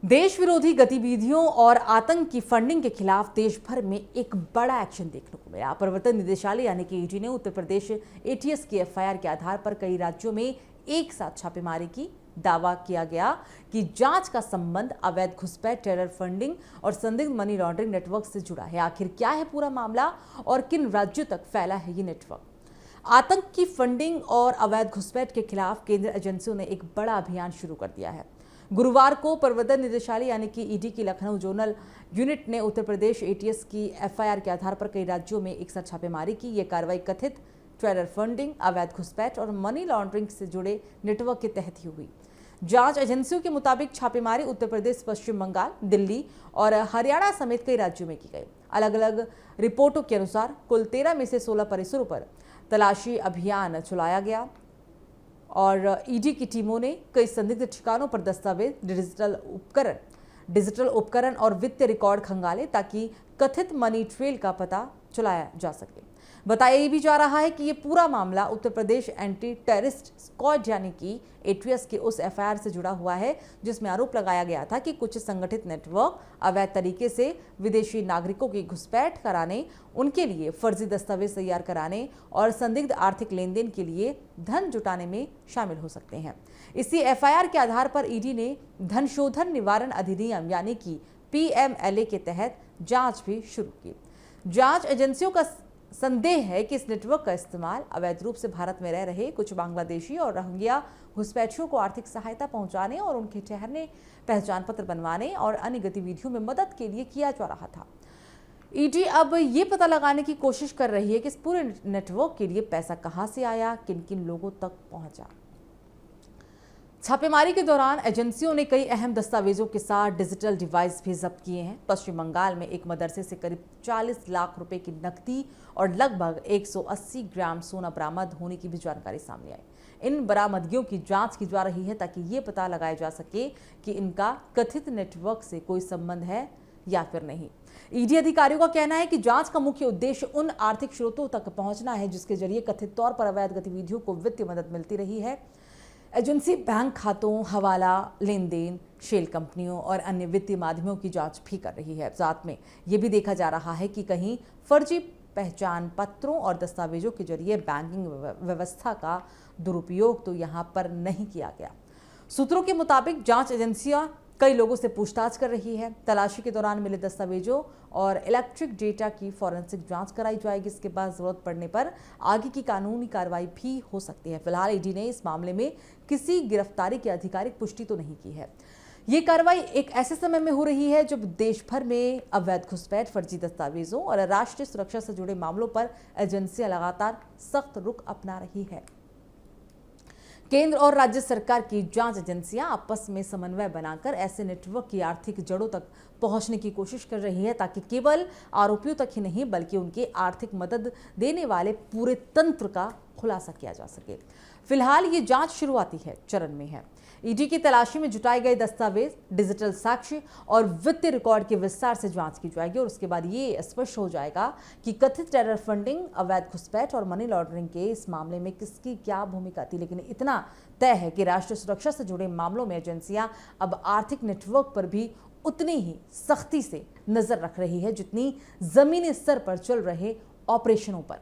देश विरोधी गतिविधियों और आतंक की फंडिंग के खिलाफ देश भर में एक बड़ा एक्शन देखने को मिला। प्रवर्तन निदेशालय यानी कि ईडी ने उत्तर प्रदेश एटीएस की एफआईआर के आधार पर कई राज्यों में एक साथ छापेमारी की। दावा किया गया कि जांच का संबंध अवैध घुसपैठ, टेरर फंडिंग और संदिग्ध मनी लॉन्ड्रिंग नेटवर्क से जुड़ा है। आखिर क्या है पूरा मामला और किन राज्यों तक फैला है ये नेटवर्क? आतंक की फंडिंग और अवैध घुसपैठ के खिलाफ केंद्रीय एजेंसियों ने एक बड़ा अभियान शुरू कर दिया है। गुरुवार को प्रवर्तन निदेशालय यानी कि ईडी की लखनऊ जोनल यूनिट ने उत्तर प्रदेश एटीएस की एफआईआर के आधार पर कई राज्यों में एक साथ छापेमारी की। यह कार्रवाई कथित टेरर फंडिंग, अवैध घुसपैठ और मनी लॉन्ड्रिंग से जुड़े नेटवर्क के तहत ही हुई। जांच एजेंसियों के मुताबिक छापेमारी उत्तर प्रदेश, पश्चिम बंगाल, दिल्ली और हरियाणा समेत कई राज्यों में की गई। अलग अलग रिपोर्टों के अनुसार कुल 13 में से 16 परिसरों पर तलाशी अभियान चलाया गया और ईडी की टीमों ने कई संदिग्ध ठिकानों पर दस्तावेज, डिजिटल उपकरण और वित्तीय रिकॉर्ड खंगाले ताकि कथित मनी ट्रेल का पता चलाया जा सके। बताया भी जा रहा है कि ये पूरा मामला Uttar Pradesh anti terrorist squad यानी कि एटीएस के उस एफआईआर से जुड़ा हुआ है जिसमें आरोप लगाया गया था कि कुछ संगठित नेटवर्क अवैध तरीके से विदेशी नागरिकों की घुसपैठ कराने, उनके लिए फर्जी दस्तावेज तैयार कराने और संदिग्ध आर्थिक लेन देन के लिए धन जुटाने में शामिल हो सकते हैं। इसी एफआईआर के आधार पर ईडी ने धन शोधन निवारण अधिनियम यानी कि पीएमएलए के तहत जांच भी शुरू की। जांच एजेंसियों का संदेह है कि इस नेटवर्क का इस्तेमाल अवैध रूप से भारत में रह रहे कुछ बांग्लादेशी और रोहिंग्या घुसपैठियों को आर्थिक सहायता पहुंचाने और उनके ठहरने, पहचान पत्र बनवाने और अन्य गतिविधियों में मदद के लिए किया जा रहा था। ईडी अब ये पता लगाने की कोशिश कर रही है कि इस पूरे नेटवर्क के लिए पैसा कहां से आया, किन किन लोगों तक पहुंचा। छापेमारी के दौरान एजेंसियों ने कई अहम दस्तावेजों के साथ डिजिटल डिवाइस भी जब्त किए हैं। पश्चिम बंगाल में एक मदरसे से करीब 40 लाख रुपए की नकदी और लगभग 180 ग्राम सोना बरामद होने की भी जानकारी सामने आई। इन बरामदगियों की जांच की जा रही है ताकि ये पता लगाया जा सके कि इनका कथित नेटवर्क से कोई संबंध है या फिर नहीं। ईडी अधिकारियों का कहना है कि जांच का मुख्य उद्देश्य उन आर्थिक स्रोतों तक पहुंचना है जिसके जरिए कथित तौर पर अवैध गतिविधियों को वित्तीय मदद मिलती रही है। एजेंसी बैंक खातों, हवाला, लेन देन, शेल कंपनियों और अन्य वित्तीय माध्यमों की जांच भी कर रही है। साथ में ये भी देखा जा रहा है कि कहीं फर्जी पहचान पत्रों और दस्तावेजों के जरिए बैंकिंग व्यवस्था का दुरुपयोग तो यहाँ पर नहीं किया गया। सूत्रों के मुताबिक जांच एजेंसियां कई लोगों से पूछताछ कर रही है। तलाशी के दौरान मिले दस्तावेजों और इलेक्ट्रिक डेटा की फॉरेंसिक जांच कराई जाएगी। इसके बाद जरूरत पड़ने पर आगे की कानूनी कार्रवाई भी हो सकती है। फिलहाल ईडी ने इस मामले में किसी गिरफ्तारी की आधिकारिक पुष्टि तो नहीं की है। ये कार्रवाई एक ऐसे समय में हो रही है जब देश भर में अवैध घुसपैठ, फर्जी दस्तावेजों और राष्ट्रीय सुरक्षा से जुड़े मामलों पर एजेंसियां लगातार सख्त रुख अपना रही है। केंद्र और राज्य सरकार की जांच एजेंसियां आपस में समन्वय बनाकर ऐसे नेटवर्क की आर्थिक जड़ों तक पहुंचने की कोशिश कर रही है ताकि केवल आरोपियों तक ही नहीं बल्कि उनके आर्थिक मदद देने वाले पूरे तंत्र का खुलासा किया जा सके। फिलहाल ये जांच शुरुआती चरण में है। ईडी की तलाशी में जुटाए गए दस्तावेज, डिजिटल साक्ष्य और वित्तीय रिकॉर्ड के विस्तार से जांच की जाएगी और उसके बाद ये स्पष्ट हो जाएगा कि कथित टेरर फंडिंग, अवैध घुसपैठ और मनी लॉन्ड्रिंग के इस मामले में किसकी क्या भूमिका थी। लेकिन इतना तय है कि राष्ट्रीय सुरक्षा से जुड़े मामलों में एजेंसियां अब आर्थिक नेटवर्क पर भी उतनी ही सख्ती से नजर रख रही है जितनी जमीनी स्तर पर चल रहे ऑपरेशनों पर।